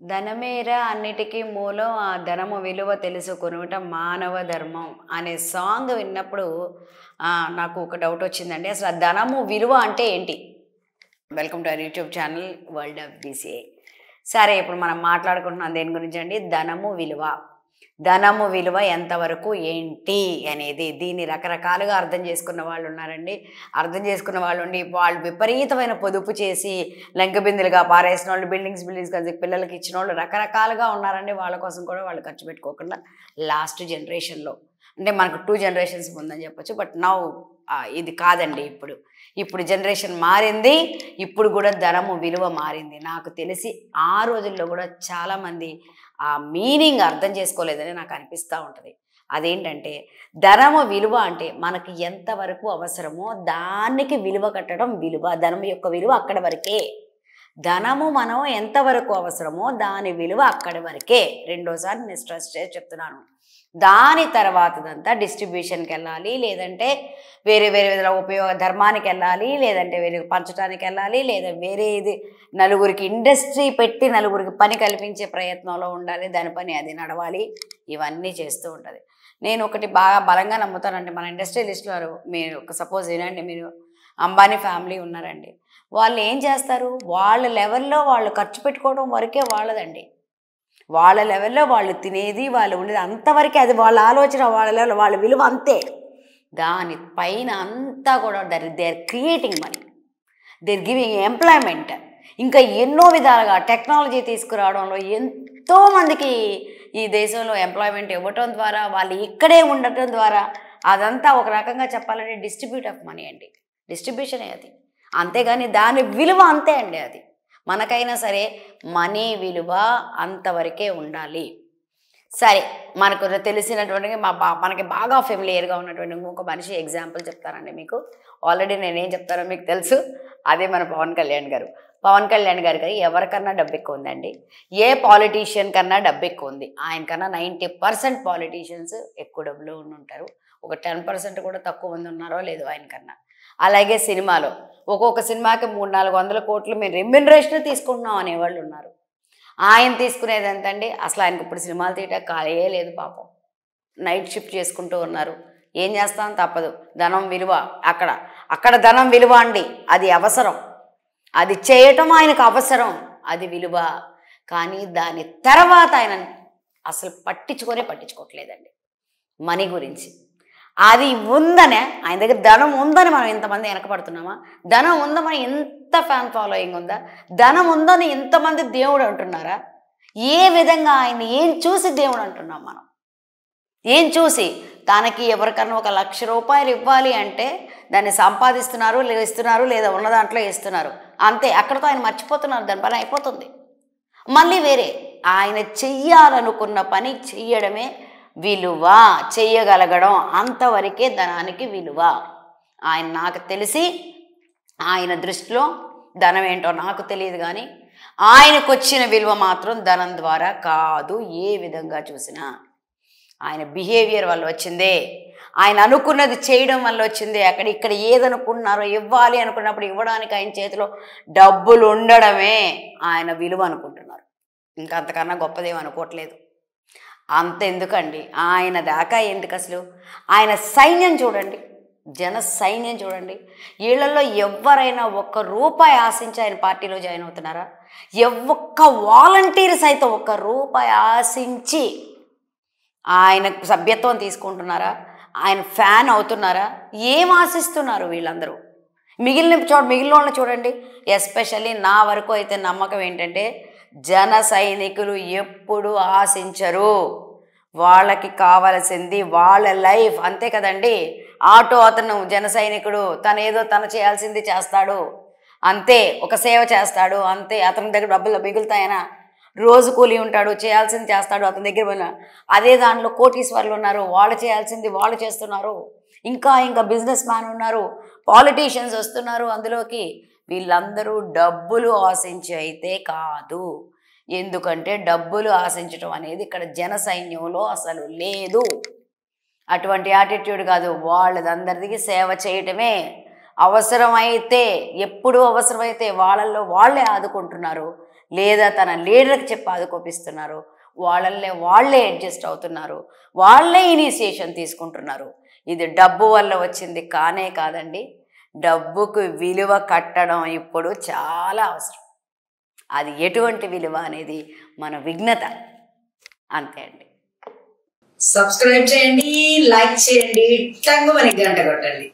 ధనమేరా అన్నిటికీ మూలం ఆ ధనము విలువ తెలుసుకొనుట మానవ ధర్మం అనే సాంగ్ విన్నప్పుడు నాకు ఒక డౌట్ వచ్చిందండి. అసలు ఆ ధనము విలువ అంటే ఏంటి? Welcome to our YouTube channel world of BCI. సరే, ఇప్పుడు మనం మాట్లాడుకుంటున్నాం దేని గురించి అండి? ధనము విలువ. ధనము విలువ ఎంతవరకు ఏంటి అనేది దీన్ని రకరకాలుగా అర్థం చేసుకున్న వాళ్ళు ఉన్నారండి. అర్థం చేసుకున్న వాళ్ళు ఉండి వాళ్ళు విపరీతమైన పొదుపు చేసి లంక బిందులుగా పారేసిన వాళ్ళు, బిల్డింగ్స్ కలిసి పిల్లలకి ఇచ్చిన వాళ్ళు రకరకాలుగా ఉన్నారండి. వాళ్ళ కోసం కూడా వాళ్ళు ఖర్చు పెట్టుకోకుండా లాస్ట్ జనరేషన్లో, అంటే మనకు 2 జనరేషన్స్ ఉందని చెప్పొచ్చు. బట్ నౌ ఇది కాదండి. ఇప్పుడు జనరేషన్ మారింది. ఇప్పుడు కూడా ధనము విలువ మారింది. నాకు తెలిసి ఆ రోజుల్లో కూడా చాలామంది ఆ మీనింగ్ అర్థం చేసుకోలేదని నాకు అనిపిస్తూ ఉంటుంది. అదేంటంటే, ధనము విలువ అంటే మనకి ఎంతవరకు అవసరమో దానికి విలువ కట్టడం విలువ. ధనం యొక్క విలువ అక్కడి వరకే. ధనము మనం ఎంతవరకు అవసరమో దాని విలువ అక్కడి వరకే. రెండోసారి నేను స్ట్రెస్ చేసి చెప్తున్నాను. దాని తర్వాతదంతా డిస్ట్రిబ్యూషన్కి వెళ్ళాలి, లేదంటే వేరే విధాల ఉపయోగ ధర్మానికి వెళ్ళాలి, లేదంటే వేరే పంచడానికి వెళ్ళాలి, లేదా వేరే ఇది నలుగురికి ఇండస్ట్రీ పెట్టి నలుగురికి పని కల్పించే ప్రయత్నంలో ఉండాలి. దాని పని అది నడవాలి. ఇవన్నీ చేస్తూ ఉంటుంది. నేను ఒకటి బాగా బలంగా నమ్ముతానండి. మన ఇండస్ట్రియలిస్టులు మీరు సపోజ్ వినండి, మీరు అంబానీ ఫ్యామిలీ ఉన్నారండి. వాళ్ళు ఏం చేస్తారు? వాళ్ళ లెవెల్లో వాళ్ళు ఖర్చు పెట్టుకోవడం వరకే వాళ్ళదండి. వాళ్ళ లెవెల్లో వాళ్ళు తినేది, వాళ్ళు ఉండేది అంతవరకే. అది వాళ్ళ ఆలోచన, వాళ్ళ లెవెల్, వాళ్ళ విలువ అంతే. దాని పైన అంతా కూడా they are creating money, they are giving employment. ఇంకా ఎన్నో విధాలుగా టెక్నాలజీ తీసుకురావడంలో ఎంతోమందికి ఈ దేశంలో ఎంప్లాయ్మెంట్ ఇవ్వటం ద్వారా, వాళ్ళు ఇక్కడే ఉండటం ద్వారా, అదంతా ఒక రకంగా చెప్పాలంటే డిస్ట్రిబ్యూట్ ఆఫ్ మనీ అండి. డిస్ట్రిబ్యూషనే అది. అంతేగాని దాని విలువ అంతే అండి. అది మనకైనా సరే మనీ విలువ అంతవరకే ఉండాలి. సరే, మనకు తెలిసినటువంటి మనకి బాగా ఫెమిలియర్గా ఉన్నటువంటి ఇంకొక మనిషి ఎగ్జాంపుల్ చెప్తానండి మీకు. ఆల్రెడీ నేనేం చెప్తానో మీకు తెలుసు. అదే మన పవన్ కళ్యాణ్ గారు. పవన్ కళ్యాణ్ గారికి ఎవరికన్నా డబ్బు ఎక్కువ ఉందండి? ఏ పాలిటీషియన్ కన్నా డబ్బు ఎక్కువ ఉంది. ఆయనకన్నా 90% పాలిటీషియన్స్ ఎక్కువ డబ్బులు ఉంటారు. ఒక 10% కూడా తక్కువ మంది ఉన్నారో లేదో ఆయనకన్నా. అలాగే సినిమాలో ఒక్కొక్క సినిమాకి 300-400 కోట్లు మేము రెమ్యునరేషన్ తీసుకుంటున్నాం అనేవాళ్ళు ఉన్నారు. ఆయన తీసుకునేది ఎంతండి? అసలు ఆయనకు ఇప్పుడు సినిమాలు తీయటం ఖాళీయే లేదు పాపం. నైట్ షిఫ్ట్ చేసుకుంటూ ఉన్నారు. ఏం చేస్తాం, తప్పదు. ధనం విలువ అక్కడ ధనం విలువ అండి. అది అవసరం, అది చేయటం ఆయనకు అవసరం, అది విలువ. కానీ దాని తర్వాత ఆయన అసలు పట్టించుకోవట్లేదండి మనీ గురించి. అది ఉందనే, ఆయన దగ్గర ధనం ఉందని మనం ఇంతమంది వెనకబడుతున్నామా? ధనం ఉందని ఎంత ఫ్యాన్ ఫాలోయింగ్ ఉందా? ధనం ఉందని ఇంతమంది దేవుడు అంటున్నారా? ఏ విధంగా ఆయన ఏం చూసి దేవుడు అంటున్నాం మనం? ఏం చూసి? తనకి ఎవరికన్నా 1 లక్ష రూపాయలు ఇవ్వాలి అంటే దాన్ని సంపాదిస్తున్నారు, ఇస్తున్నారు, లేదా ఉన్న దాంట్లో ఇస్తున్నారు అంతే. అక్కడితో ఆయన మర్చిపోతున్నారు. దాని పని అయిపోతుంది. మళ్ళీ వేరే ఆయన చెయ్యాలనుకున్న పని చెయ్యడమే విలువ. చెయ్యగలగడం అంతవరకే ధనానికి విలువ. నాకు తెలిసి ఆయన దృష్టిలో ధనం ఏంటో నాకు తెలియదు, కానీ ఆయనకు వచ్చిన విలువ మాత్రం ధనం ద్వారా కాదు. ఏ విధంగా చూసినా ఆయన బిహేవియర్ వల్ల వచ్చిందే, ఆయన అనుకున్నది చేయడం వల్ల వచ్చిందే. ఇక్కడ ఏదనుకున్నారో, ఇవ్వాలి అనుకున్నప్పుడు ఇవ్వడానికి ఆయన చేతిలో డబ్బులు ఉండడమే ఆయన విలువ అనుకుంటున్నారు. ఇంకా అంతకన్నా గొప్పదేం అనుకోవట్లేదు. అంతెందుకండి, ఆయన దాకా ఎందుకు అసలు? ఆయన సైన్యం చూడండి, జన సైన్యం చూడండి. వీళ్ళల్లో ఎవరైనా 1 రూపాయి ఆశించి ఆయన పార్టీలో జాయిన్ అవుతున్నారా? ఒక్క వాలంటీర్ సైతం 1 రూపాయి ఆశించి ఆయన సభ్యత్వం తీసుకుంటున్నారా? ఆయన ఫ్యాన్ అవుతున్నారా? ఏం ఆశిస్తున్నారు వీళ్ళందరూ? మిగిలిన వాళ్ళని చూడండి. ఎస్పెషల్లీ నా వరకు అయితే నమ్మకం ఏంటంటే, జన సైనికులు ఎప్పుడు ఆశించరు. వాళ్ళకి కావలసింది వాళ్ళ లైఫ్, అంతే కదండి. అతను జన సైనికుడు, తను చేయాల్సింది చేస్తాడు అంతే. ఒక సేవ చేస్తాడు అంతే. అతని దగ్గర డబ్బులు మిగులుతాయనా? రోజు కూలి ఉంటాడు, చేయాల్సింది చేస్తాడు. అతని దగ్గర అదే దాంట్లో కోటీశ్వర్లు ఉన్నారు, వాళ్ళు చేయాల్సింది వాళ్ళు చేస్తున్నారు. ఇంకా బిజినెస్ మ్యాన్ ఉన్నారు, పాలిటీషియన్స్ వస్తున్నారు అందులోకి. వీళ్ళందరూ డబ్బులు ఆశించి అయితే కాదు. ఎందుకంటే డబ్బులు ఆశించటం అనేది ఇక్కడ జన సైన్యంలో అసలు లేదు. అటువంటి యాటిట్యూడ్ కాదు. వాళ్ళందరికీ సేవ చేయటమే. అవసరమైతే, ఎప్పుడు అవసరమైతే వాళ్ళల్లో వాళ్ళే ఆదుకుంటున్నారు. లేదా తన లీడర్కి చెప్పి ఆదుకోపిస్తున్నారో వాళ్ళే అడ్జస్ట్ అవుతున్నారు, వాళ్ళే ఇనిషియేషన్ తీసుకుంటున్నారు. ఇది డబ్బు వల్ల వచ్చింది కానే కాదండి. డబ్బుకు విలువ కట్టడం ఇప్పుడు చాలా అవసరం. అది ఎటువంటి విలువ అనేది మన విఘ్నత, అంతే అండి. సబ్స్క్రైబ్ చేయండి, లైక్ చేయండి, టంగుమని గంట కొట్టండి.